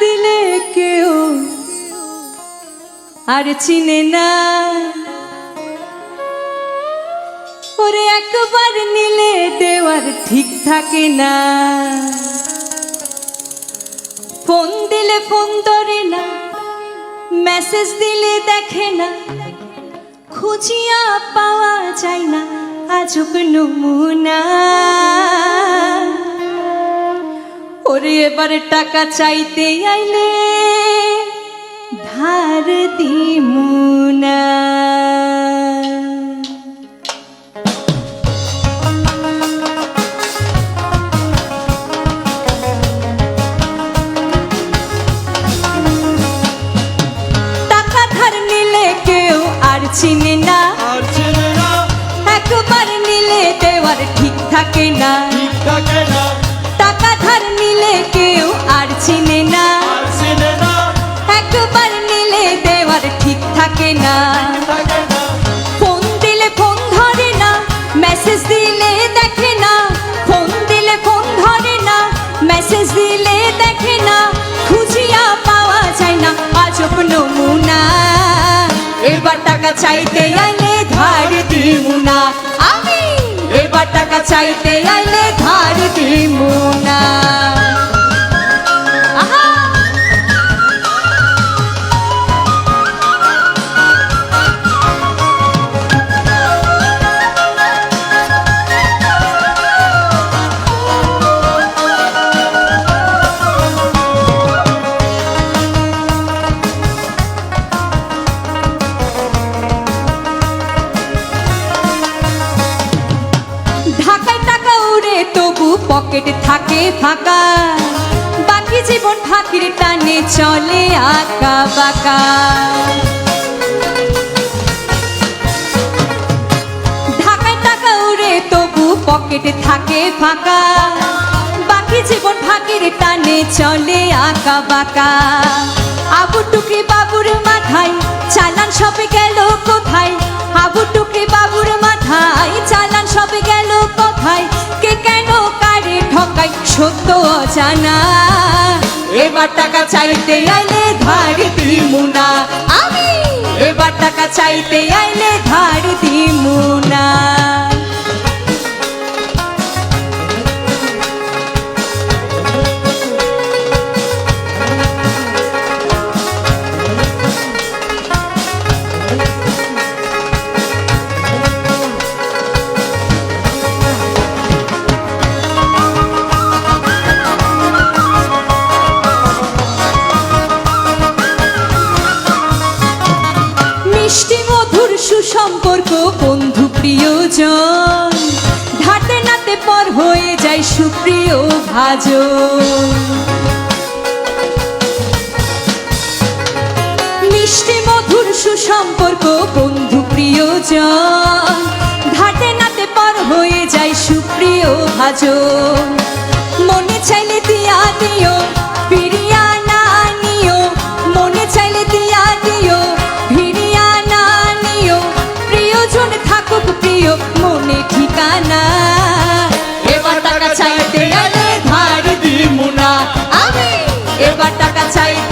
দিলে কেউ আর চিনে না, ওরে একবার নিলে দেওয়ার ঠিক থাকে না। ফোন দিলে ফোন ধরে না, মেসেজ দিলে দেখে না, খুঁজিয়া পাওয়া যায় না আজব নমুনা। ওরে এবারে টাকা চাইতে আইলে ধার দিমুনা। টাকা ধার নিলে কেউ আর চিনে না, একবার নিলে দেওয়ার ঠিক থাকে না। টাকা ধার নিলে কেউ আর চিনে না, একবার নিলে দেওয়ার ঠিক থাকে না। ফোন দিলে ফোন ধরে না, মেসেজ দিলে দেখে না, ফোন দিলে ফোন ধরে না, মেসেজ দিলে দেখে না, খুঁজিয়া পাওয়া যায় না আজব নমুনা। এবার টাকা চাইতে আইলে ধার দিমুনা, আমি এবার টাকা চাইতে আইলে ধার দিমুনা। ঢাকায় টাকা উড়ে তবু পকেট থাকে ফাঁকা, বাকি জীবন ফাঁকির টানে চলে আঁকা বাঁকা। ঢাকায় টাকা উড়ে তবু পকেট থাকে ফাঁকা, বাকি জীবন ফাঁকির টানে চলে আঁকা বাঁকা। আবু টুকি বাবুর মাথায় চালান সবে গেল কোথায়, আবু টুকি বাবুর মাথায় চালান সবে গেল কোথায়, কে কেন কারে ঠকায় সত্য অজানা। এবার টাকা চাইতে আইলে ধার দিমুনা, আমি এবার টাকা চাইতে আইলে ধার দিমুনা। সুসম্পর্ক বন্ধু প্রিয়জন, ধাতে নাতে পর হয়ে যায় সুপ্রিয় ভাজন। মিষ্টি মধুর সুসম্পর্ক বন্ধু প্রিয়জন, ধাতে নাতে পর হয়ে যায় সুপ্রিয় ভাজন। মনে চাইলে দিয়া দিও, ফিরিয়া না নিও, মনে চাইলে দিয়া দিও, ফিরিয়া না নিও, প্রিয়জন থাকুক প্রিয় মনে ঠিকানা। এবার টাকা চাইতে আইলে ধার দিমুনা, আমি এবার টাকা চাইতে